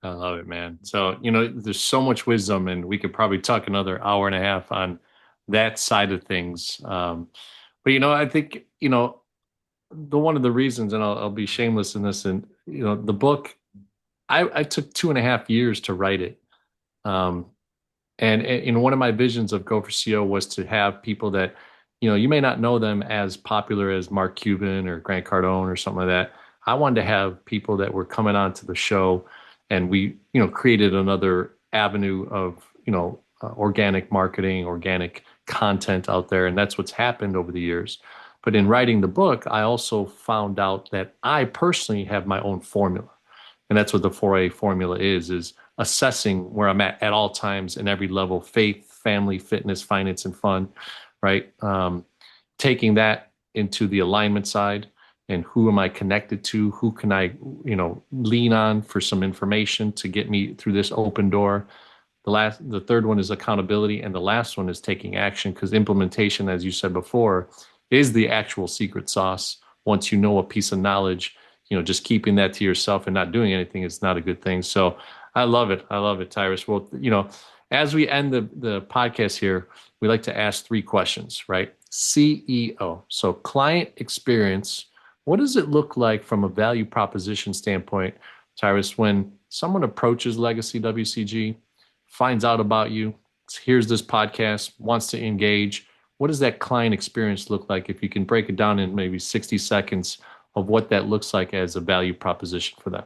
I love it, man. So, there's so much wisdom, and we could probably talk another hour and a half on that side of things. But, I think, the one of the reasons, and I'll be shameless in this, and, the book, I took 2.5 years to write it. Um, and one of my visions of Go for CO was to have people that, you may not know them as popular as Mark Cuban or Grant Cardone or something like that. I wanted to have people that were coming on to the show, and we, created another avenue of, organic marketing, organic content out there. And that's what's happened over the years. But in writing the book, I also found out that I personally have my own formula. And that's what the 4A formula is assessing where I'm at all times in every level: faith, family, fitness, finance, and fun, right? Taking that into the alignment side, and who am I connected to? Who can I, lean on for some information to get me through this open door? The third one is accountability, and the last one is taking action, because implementation, as you said before, is the actual secret sauce. Once you know a piece of knowledge, just keeping that to yourself and not doing anything is not a good thing. So I love it. I love it, Tyrus. Well, as we end the podcast here, we like to ask three questions, right? CEO. So client experience. What does it look like from a value proposition standpoint, Tyrus, when someone approaches Legacy WCG, finds out about you, hears this podcast, wants to engage? What does that client experience look like? If you can break it down in maybe 60 seconds of what that looks like as a value proposition for them.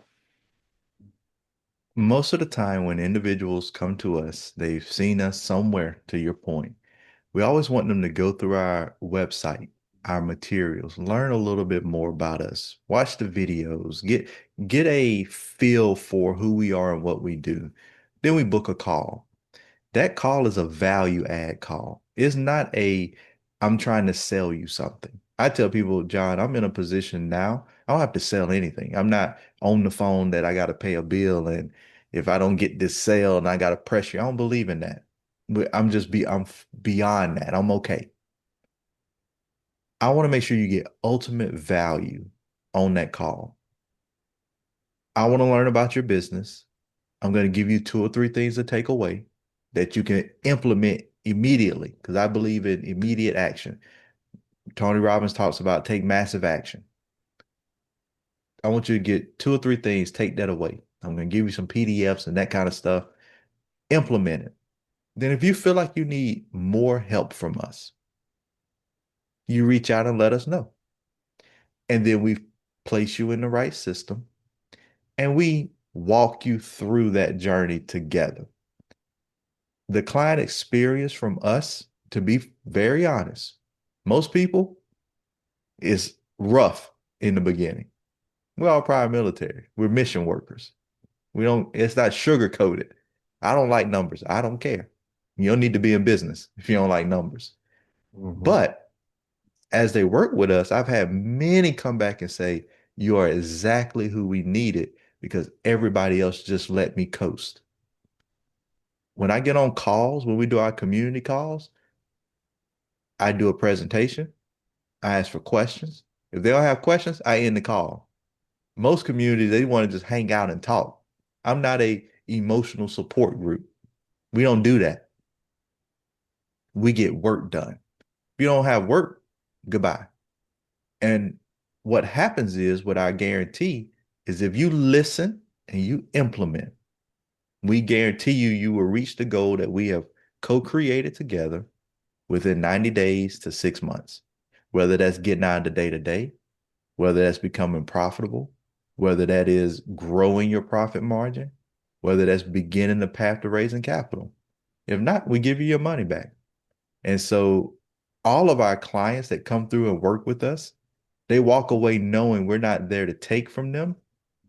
Most of the time, when individuals come to us, they've seen us somewhere, to your point. We always want them to go through our website, our materials, learn a little bit more about us, watch the videos, get a feel for who we are and what we do. Then we book a call. That call is a value add call. It's not I'm trying to sell you something. I tell people, John, I'm in a position now, I don't have to sell anything. I'm not on the phone that I got to pay a bill. And if I don't get this sale and I got to pressure, I don't believe in that. But I'm beyond that. I'm okay. I want to make sure you get ultimate value on that call. I want to learn about your business. I'm going to give you two or three things to take away that you can implement immediately, because I believe in immediate action. Tony Robbins talks about take massive action. I want you to get two or three things, take that away. I'm going to give you some PDFs and that kind of stuff. Implement it. Then, if you feel like you need more help from us, you reach out and let us know. And then we place you in the right system and we walk you through that journey together. The client experience from us, to be very honest, most people is rough in the beginning. We're all prior military. We're mission workers. It's not sugar coated. I don't like numbers. I don't care. You don't need to be in business if you don't like numbers. Mm-hmm. But as they work with us, I've had many come back and say, you are exactly who we needed because everybody else just let me coast. When I get on calls, when we do our community calls, I do a presentation. I ask for questions. If they don't have questions, I end the call. Most communities, they want to just hang out and talk. I'm not a emotional support group. We don't do that. We get work done. If you don't have work, goodbye. And what happens is, what I guarantee is, if you listen and you implement, we guarantee you will reach the goal that we have co-created together within 90 days to 6 months. Whether that's getting out of the day to day, whether that's becoming profitable, whether that is growing your profit margin, whether that's beginning the path to raising capital. If not, we give you your money back. And so all of our clients that come through and work with us, they walk away knowing we're not there to take from them.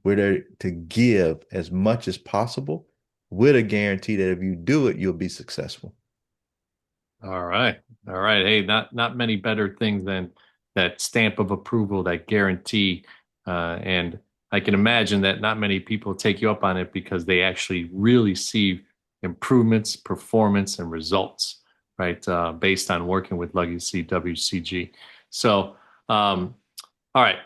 We're there to give as much as possible with a guarantee that if you do it, you'll be successful. All right. All right. Hey, not many better things than that stamp of approval, that guarantee. And I can imagine that not many people take you up on it because they actually really see improvements, performance, and results, right? Based on working with Legacy WCG. So, all right.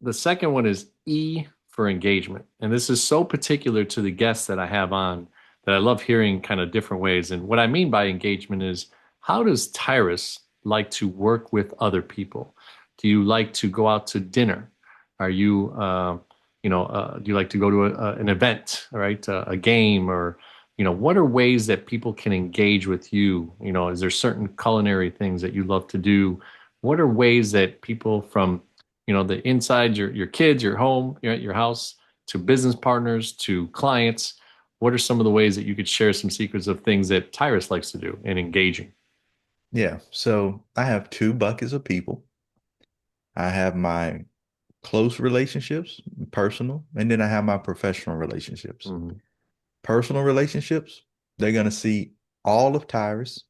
The second one is E for engagement. And this is so particular to the guests that I have on that I love hearing kind of different ways. And what I mean by engagement is, how does Tyrus like to work with other people? Do you like to go out to dinner? Are you, do you like to go to an event, right? A game, or, what are ways that people can engage with you? Is there certain culinary things that you love to do? What are ways that people from, the inside your kids, your home, your house, to business partners, to clients, what are some of the ways that you could share some secrets of things that Tyrus likes to do in engaging? Yeah. So I have two buckets of people. I have my close relationships, personal, and then I have my professional relationships. Mhm. Personal relationships, they're going to see all of Tyrus,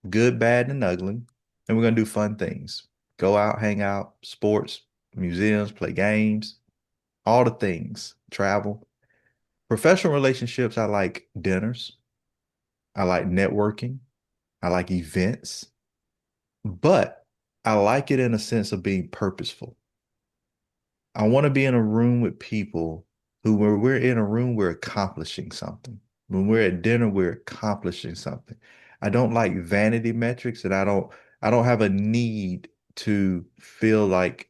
good, bad, and ugly, and we're going to do fun things. Go out, hang out, sports, museums, play games, all the things, travel. Professional relationships, I like dinners. I like networking. I like events, but I like it in a sense of being purposeful. I want to be in a room with people who, when we're in a room, we're accomplishing something. When we're at dinner, we're accomplishing something. I don't like vanity metrics, and I don't have a need to feel like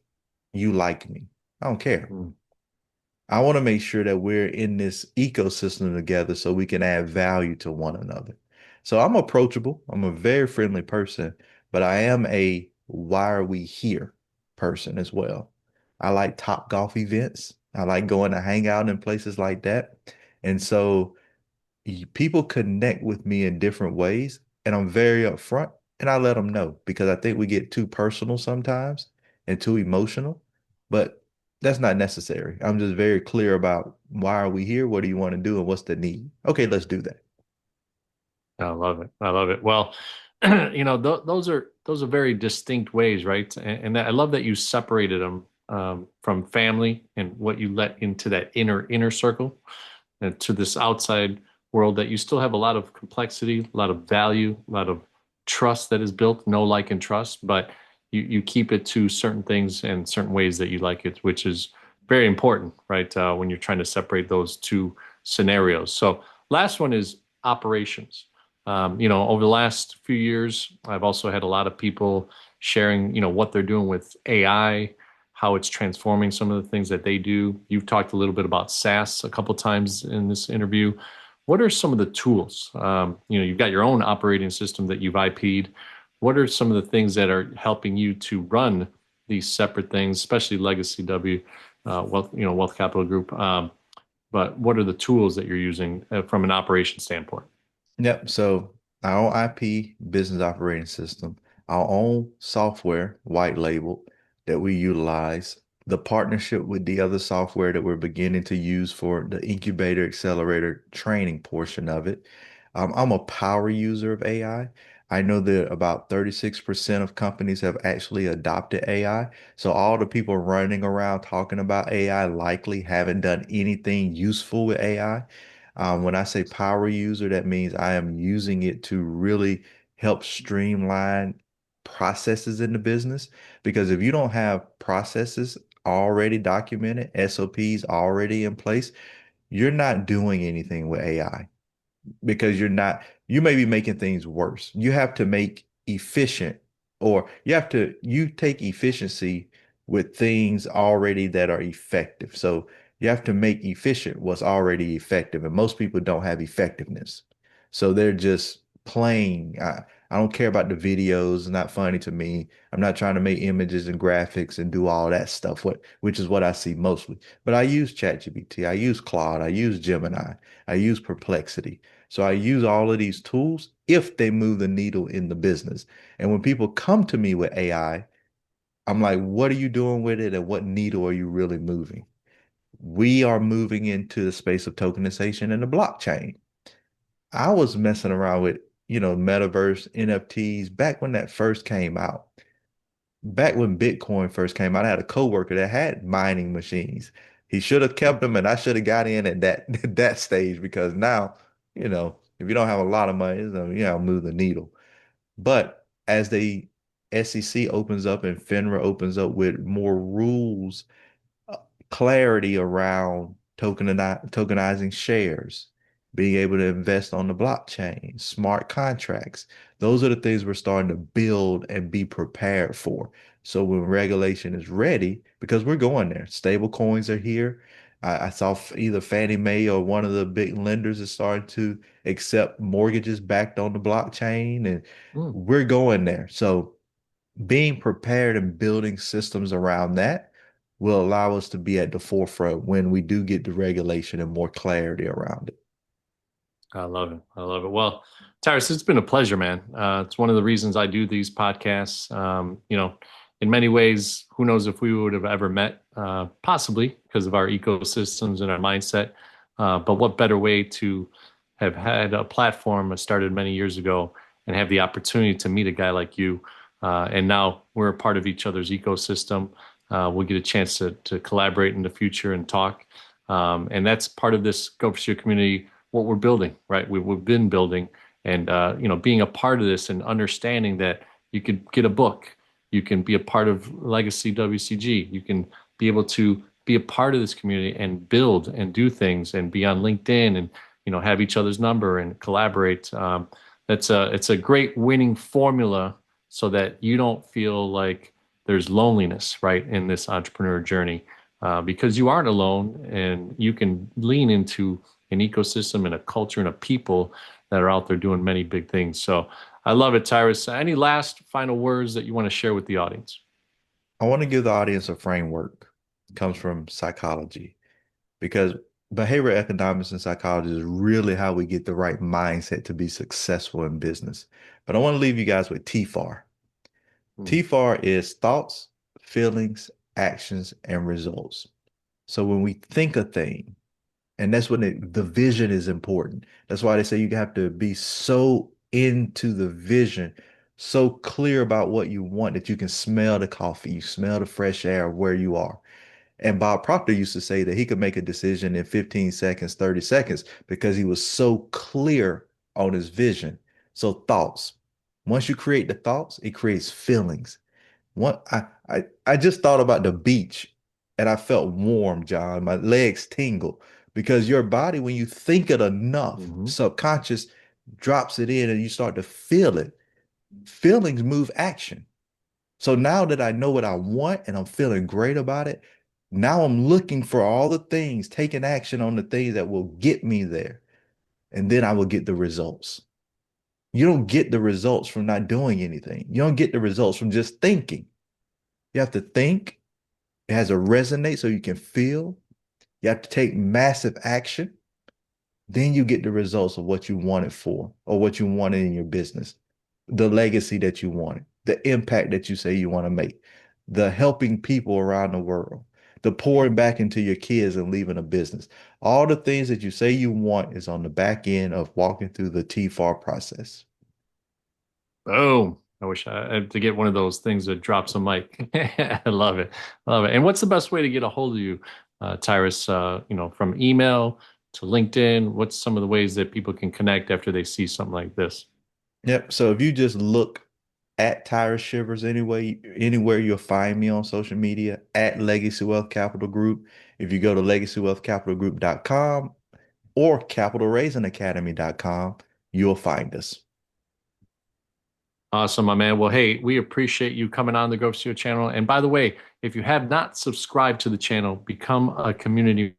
you like me. I don't care. Mm. I want to make sure that we're in this ecosystem together so we can add value to one another. So I'm approachable. I'm a very friendly person, but I am a why are we here person as well. I like top golf events. I like going to hang out in places like that. And so people connect with me in different ways, and I'm very upfront and I let them know because I think we get too personal sometimes and too emotional, but that's not necessary. I'm just very clear about why are we here? What do you want to do? And what's the need? Okay, let's do that. I love it. I love it. Well, those are very distinct ways, right? And I love that you separated them from family and what you let into that inner circle and to this outside world. That you still have a lot of complexity, a lot of value, a lot of trust that is built, know, like, and trust, but you keep it to certain things and certain ways that you like it, which is very important, right? When you're trying to separate those two scenarios. So, last one is operations. Over the last few years, I've also had a lot of people sharing, what they're doing with AI, how it's transforming some of the things that they do. You've talked a little bit about SaaS a couple times in this interview. What are some of the tools? You've got your own operating system that you've IP'd. What are some of the things that are helping you to run these separate things, especially Legacy W, Wealth Capital Group? But what are the tools that you're using from an operation standpoint? Yep. So our own IP business operating system, our own software, white label that we utilize, the partnership with the other software that we're beginning to use for the incubator accelerator training portion of it. I'm a power user of AI. I know that about 36% of companies have actually adopted AI. So all the people running around talking about AI likely haven't done anything useful with AI. When I say power user, that means I am using it to really help streamline processes in the business. Because if you don't have processes already documented, SOPs already in place, you're not doing anything with AI because you may be making things worse. You have to make efficient, or you take efficiency with things already that are effective. So you have to make efficient what's already effective. And most people don't have effectiveness. So they're just playing. I don't care about the videos, it's not funny to me. I'm not trying to make images and graphics and do all that stuff, which is what I see mostly. But I use ChatGPT, I use Claude, I use Gemini, I use Perplexity. So I use all of these tools if they move the needle in the business. And when people come to me with AI, I'm like, what are you doing with it? And what needle are you really moving? We are moving into the space of tokenization and the blockchain. I was messing around with, metaverse NFTs back when that first came out. Back when Bitcoin first came out, I had a coworker that had mining machines. He should have kept them, and I should have got in at that stage because now, if you don't have a lot of money, move the needle. But as the SEC opens up and FINRA opens up with more rules, clarity around tokenizing shares, being able to invest on the blockchain, smart contracts. Those are the things we're starting to build and be prepared for. So when regulation is ready, because we're going there, stable coins are here. I saw either Fannie Mae or one of the big lenders is starting to accept mortgages backed on the blockchain, and Mm. we're going there. So being prepared and building systems around that will allow us to be at the forefront when we do get the regulation and more clarity around it. I love it. I love it. Well, Tyrus, it's been a pleasure, man. It's one of the reasons I do these podcasts. In many ways, who knows if we would have ever met, possibly because of our ecosystems and our mindset. But what better way to have had a platform that started many years ago and have the opportunity to meet a guy like you. And now we're a part of each other's ecosystem. We'll get a chance to collaborate in the future and talk. And that's part of this Go for Your community, what we're building, right? We've been building, and being a part of this and understanding that you could get a book, you can be a part of Legacy WCG, you can be able to be a part of this community and build and do things and be on LinkedIn and have each other's number and collaborate. It's a great winning formula so that you don't feel like there's loneliness, right, in this entrepreneur journey, because you aren't alone and you can lean into an ecosystem and a culture and a people that are out there doing many big things. So I love it, Tyrus. Any last final words that you want to share with the audience? I want to give the audience a framework. It comes from psychology because behavioral economics and psychology is really how we get the right mindset to be successful in business. But I want to leave you guys with TFAR. Mm. TFAR is thoughts, feelings, actions, and results. So when we think a thing, and that's when the vision is important. That's why they say you have to be so into the vision, so clear about what you want that you can smell the coffee, you smell the fresh air of where you are. And Bob Proctor used to say that he could make a decision in 15 seconds, 30 seconds, because he was so clear on his vision. So thoughts. Once you create the thoughts, it creates feelings. What I just thought about the beach and I felt warm, John. My legs tingle because your body, when you think it enough, Hmm. subconscious drops it in and you start to feel it. Feelings move action. So now that I know what I want and I'm feeling great about it, now I'm looking for all the things, taking action on the things that will get me there. And then I will get the results. You don't get the results from not doing anything. You don't get the results from just thinking. You have to think. It has to resonate so you can feel. You have to take massive action. Then you get the results of what you wanted for or what you wanted in your business, the legacy that you wanted, the impact that you say you want to make, the helping people around the world, the pouring back into your kids and leaving a business. All the things that you say you want is on the back end of walking through the TFAR process. Boom. I wish I had to get one of those things that drops a mic. I love it. I love it. And what's the best way to get a hold of you, Tyrus? From email to LinkedIn, what's some of the ways that people can connect after they see something like this? Yep. So if you just look at Tyrus Shivers anyway, anywhere you'll find me on social media at Legacy Wealth Capital Group. If you go to legacywealthcapitalgroup.com, or capitalraisingacademy.com. You'll find us. Awesome, my man. Well, hey, we appreciate you coming on the Go CEO channel. And by the way, if you have not subscribed to the channel, become a community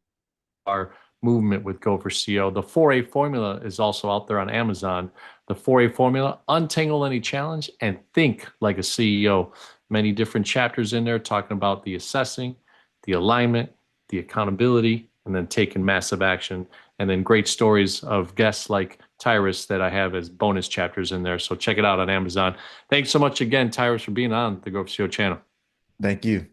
our movement with Go for CO. The 4A formula is also out there on Amazon. The 4A formula, untangle any challenge and think like a CEO. Many different chapters in there talking about the assessing, the alignment, the accountability, and then taking massive action. And then great stories of guests like Tyrus that I have as bonus chapters in there. So check it out on Amazon. Thanks so much again, Tyrus, for being on the Go for CO channel. Thank you.